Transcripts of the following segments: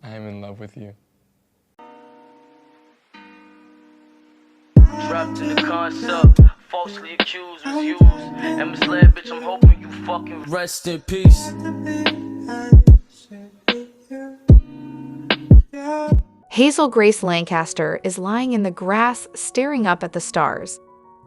I am in love with you. Trapped in the concept, falsely accused, was used, and misled, bitch, I'm hoping you fucking rest in peace. Hazel Grace Lancaster is lying in the grass staring up at the stars.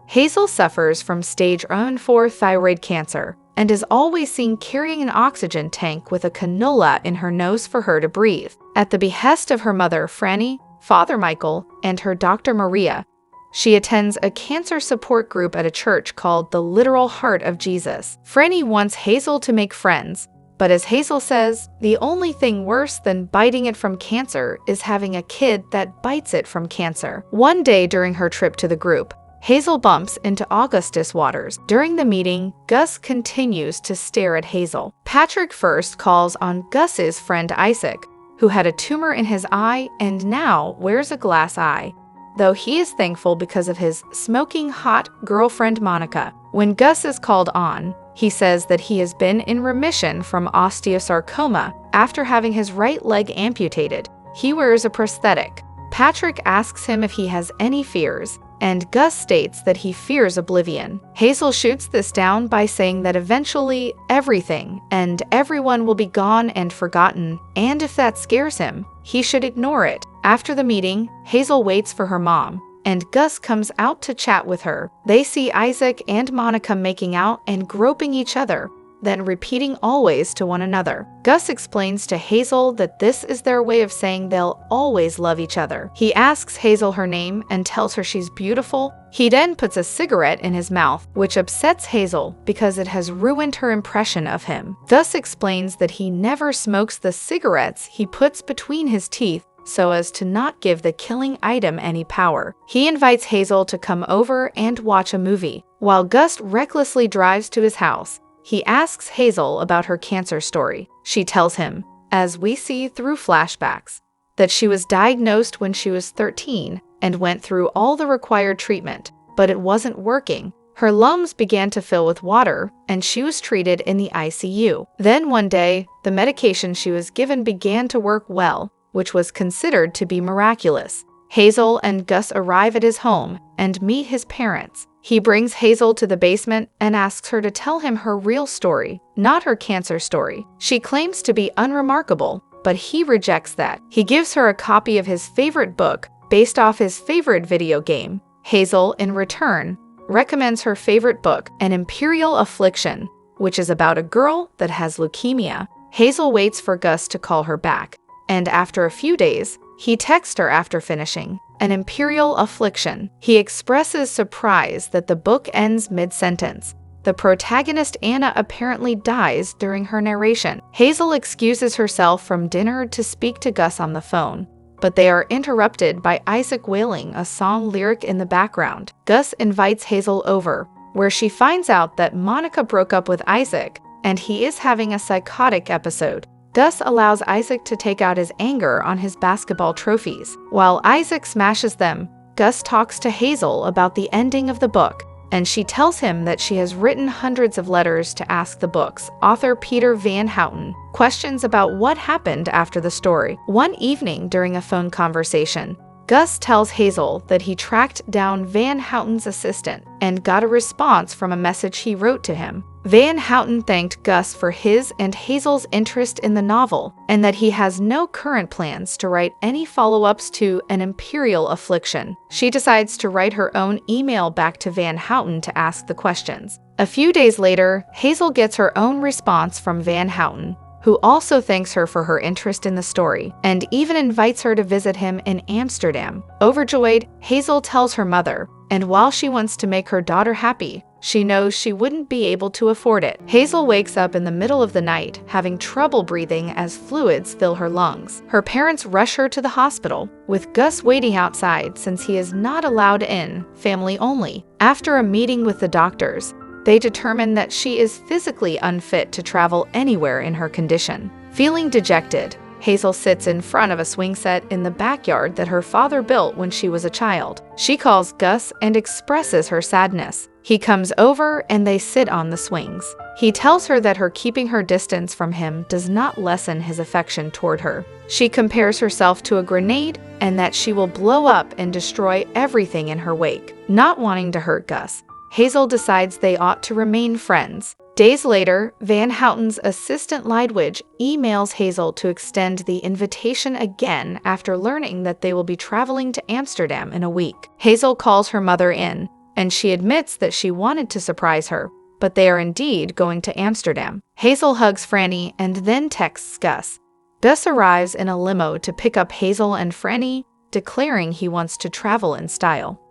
Hazel suffers from stage 4 thyroid cancer and is always seen carrying an oxygen tank with a cannula in her nose for her to breathe. At the behest of her mother, Franny, father Michael, and her Dr. Maria, she attends a cancer support group at a church called the Literal Heart of Jesus. Franny wants Hazel to make friends, but as Hazel says, the only thing worse than biting it from cancer is having a kid that bites it from cancer. One day during her trip to the group, Hazel bumps into Augustus Waters. During the meeting, Gus continues to stare at Hazel. Patrick first calls on Gus's friend Isaac, who had a tumor in his eye and now wears a glass eye, though he is thankful because of his smoking hot girlfriend Monica. When Gus is called on, he says that he has been in remission from osteosarcoma after having his right leg amputated. He wears a prosthetic. Patrick asks him if he has any fears, and Gus states that he fears oblivion. Hazel shoots this down by saying that eventually everything and everyone will be gone and forgotten, and if that scares him, he should ignore it. After the meeting, Hazel waits for her mom, and Gus comes out to chat with her. They see Isaac and Monica making out and groping each other, then repeating always to one another. Gus explains to Hazel that this is their way of saying they'll always love each other. He asks Hazel her name and tells her she's beautiful. He then puts a cigarette in his mouth, which upsets Hazel because it has ruined her impression of him. Gus explains that he never smokes the cigarettes he puts between his teeth so as to not give the killing item any power. He invites Hazel to come over and watch a movie. While Gus recklessly drives to his house, he asks Hazel about her cancer story. She tells him, as we see through flashbacks, that she was diagnosed when she was 13 and went through all the required treatment, but it wasn't working. Her lungs began to fill with water, and she was treated in the ICU. Then one day, the medication she was given began to work well, which was considered to be miraculous. Hazel and Gus arrive at his home and meet his parents. He brings Hazel to the basement and asks her to tell him her real story, not her cancer story. She claims to be unremarkable, but he rejects that. He gives her a copy of his favorite book based off his favorite video game. Hazel, in return, recommends her favorite book, An Imperial Affliction, which is about a girl that has leukemia. Hazel waits for Gus to call her back, and after a few days, he texts her after finishing An Imperial Affliction. He expresses surprise that the book ends mid-sentence. The protagonist Anna apparently dies during her narration. Hazel excuses herself from dinner to speak to Gus on the phone, but they are interrupted by Isaac wailing a song lyric in the background. Gus invites Hazel over, where she finds out that Monica broke up with Isaac, and he is having a psychotic episode. Gus allows Isaac to take out his anger on his basketball trophies. While Isaac smashes them, Gus talks to Hazel about the ending of the book, and she tells him that she has written hundreds of letters to ask the book's author Peter Van Houten questions about what happened after the story. One evening during a phone conversation, Gus tells Hazel that he tracked down Van Houten's assistant and got a response from a message he wrote to him. Van Houten thanked Gus for his and Hazel's interest in the novel, and that he has no current plans to write any follow-ups to An Imperial Affliction. She decides to write her own email back to Van Houten to ask the questions. A few days later, Hazel gets her own response from Van Houten, who also thanks her for her interest in the story, and even invites her to visit him in Amsterdam. Overjoyed, Hazel tells her mother, and while she wants to make her daughter happy, she knows she wouldn't be able to afford it. Hazel wakes up in the middle of the night, having trouble breathing as fluids fill her lungs. Her parents rush her to the hospital, with Gus waiting outside since he is not allowed in, family only. After a meeting with the doctors, they determine that she is physically unfit to travel anywhere in her condition. Feeling dejected, Hazel sits in front of a swing set in the backyard that her father built when she was a child. She calls Gus and expresses her sadness. He comes over and they sit on the swings. He tells her that her keeping her distance from him does not lessen his affection toward her. She compares herself to a grenade and that she will blow up and destroy everything in her wake. Not wanting to hurt Gus, Hazel decides they ought to remain friends. Days later, Van Houten's assistant Lydwidge emails Hazel to extend the invitation again after learning that they will be traveling to Amsterdam in a week. Hazel calls her mother in, and she admits that she wanted to surprise her, but they are indeed going to Amsterdam. Hazel hugs Franny and then texts Gus. Gus arrives in a limo to pick up Hazel and Franny, declaring he wants to travel in style.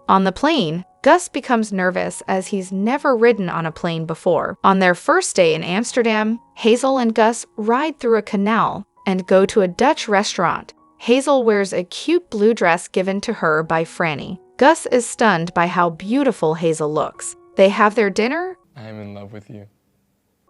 On the plane, Gus becomes nervous as he's never ridden on a plane before. On their first day in Amsterdam, Hazel and Gus ride through a canal and go to a Dutch restaurant. Hazel wears a cute blue dress given to her by Franny. Gus is stunned by how beautiful Hazel looks. They have their dinner. I am in love with you.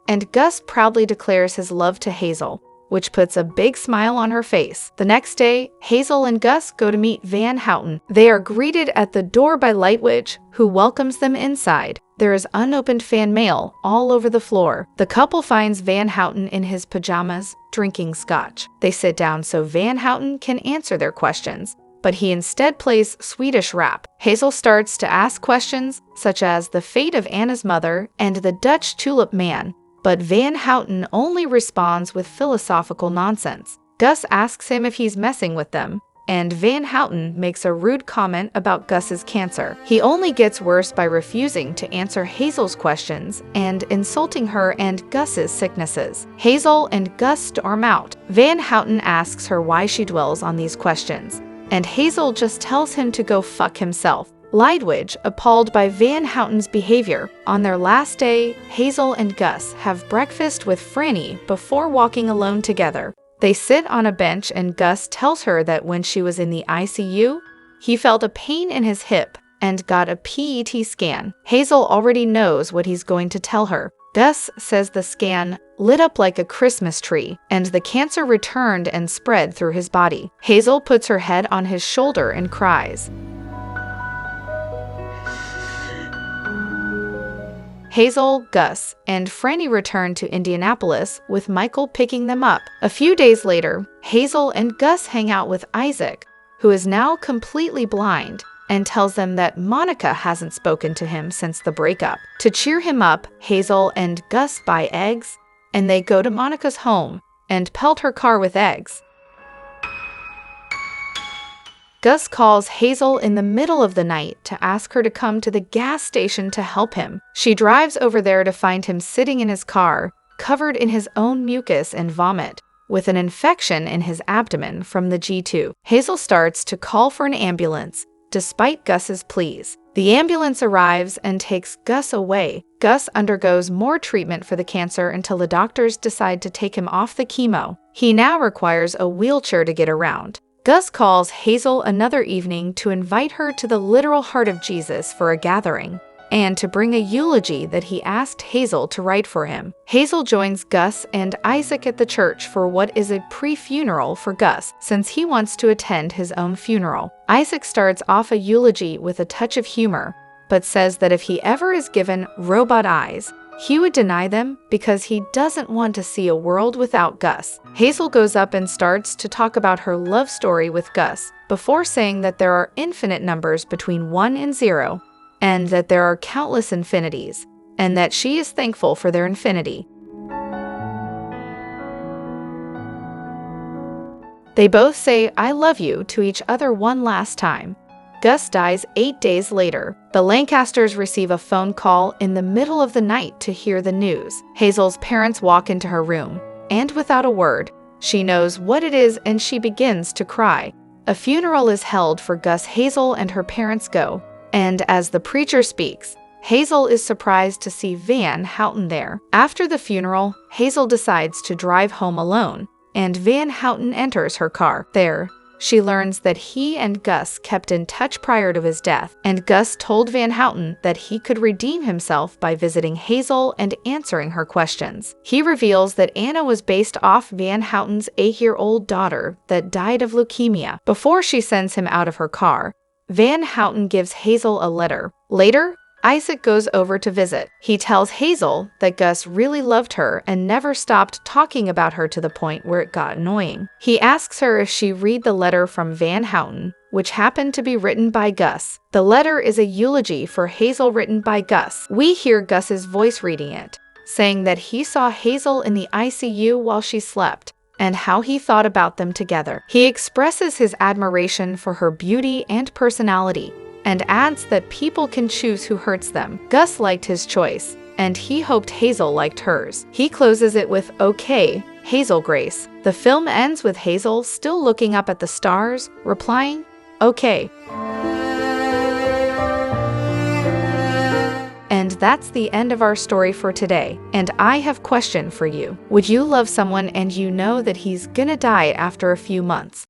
And Gus proudly declares his love to Hazel, which puts a big smile on her face. The next day, Hazel and Gus go to meet Van Houten. They are greeted at the door by Lydwidge, who welcomes them inside. There is unopened fan mail all over the floor. The couple finds Van Houten in his pajamas, drinking scotch. They sit down so Van Houten can answer their questions, but he instead plays Swedish rap. Hazel starts to ask questions, such as the fate of Anna's mother and the Dutch tulip man, but Van Houten only responds with philosophical nonsense. Gus asks him if he's messing with them, and Van Houten makes a rude comment about Gus's cancer. He only gets worse by refusing to answer Hazel's questions and insulting her and Gus's sicknesses. Hazel and Gus storm out. Van Houten asks her why she dwells on these questions, and Hazel just tells him to go fuck himself. Lydwidge, appalled by Van Houten's behavior. On their last day, Hazel and Gus have breakfast with Franny before walking alone together. They sit on a bench and Gus tells her that when she was in the ICU, he felt a pain in his hip and got a PET scan. Hazel already knows what he's going to tell her. Gus says the scan lit up like a Christmas tree, and the cancer returned and spread through his body. Hazel puts her head on his shoulder and cries. Hazel, Gus, and Franny return to Indianapolis, with Michael picking them up. A few days later, Hazel and Gus hang out with Isaac, who is now completely blind, and tells them that Monica hasn't spoken to him since the breakup. To cheer him up, Hazel and Gus buy eggs, and they go to Monica's home and pelt her car with eggs. Gus calls Hazel in the middle of the night to ask her to come to the gas station to help him. She drives over there to find him sitting in his car, covered in his own mucus and vomit, with an infection in his abdomen from the G2. Hazel starts to call for an ambulance, despite Gus's pleas. The ambulance arrives and takes Gus away. Gus undergoes more treatment for the cancer until the doctors decide to take him off the chemo. He now requires a wheelchair to get around. Gus calls Hazel another evening to invite her to the literal heart of Jesus for a gathering, and to bring a eulogy that he asked Hazel to write for him. Hazel joins Gus and Isaac at the church for what is a pre-funeral for Gus, since he wants to attend his own funeral. Isaac starts off a eulogy with a touch of humor, but says that if he ever is given robot eyes, he would deny them because he doesn't want to see a world without Gus. Hazel goes up and starts to talk about her love story with Gus, before saying that there are infinite numbers between 1 and 0, and that there are countless infinities, and that she is thankful for their infinity. They both say "I love you" to each other one last time. Gus dies 8 days later. The Lancasters receive a phone call in the middle of the night to hear the news. Hazel's parents walk into her room, and without a word, she knows what it is and she begins to cry. A funeral is held for Gus. Hazel and her parents go, and as the preacher speaks, Hazel is surprised to see Van Houten there. After the funeral, Hazel decides to drive home alone, and Van Houten enters her car. There, she learns that he and Gus kept in touch prior to his death, and Gus told Van Houten that he could redeem himself by visiting Hazel and answering her questions. He reveals that Anna was based off Van Houten's 8-year-old daughter that died of leukemia. Before she sends him out of her car, Van Houten gives Hazel a letter. Later, Isaac goes over to visit. He tells Hazel that Gus really loved her and never stopped talking about her to the point where it got annoying. He asks her if she read the letter from Van Houten, which happened to be written by Gus. The letter is a eulogy for Hazel written by Gus. We hear Gus's voice reading it, saying that he saw Hazel in the ICU while she slept, and how he thought about them together. He expresses his admiration for her beauty and personality, and adds that people can choose who hurts them. Gus liked his choice, and he hoped Hazel liked hers. He closes it with, "Okay, Hazel Grace." The film ends with Hazel still looking up at the stars, replying, "Okay." And that's the end of our story for today. And I have a question for you. Would you love someone and you know that he's gonna die after a few months?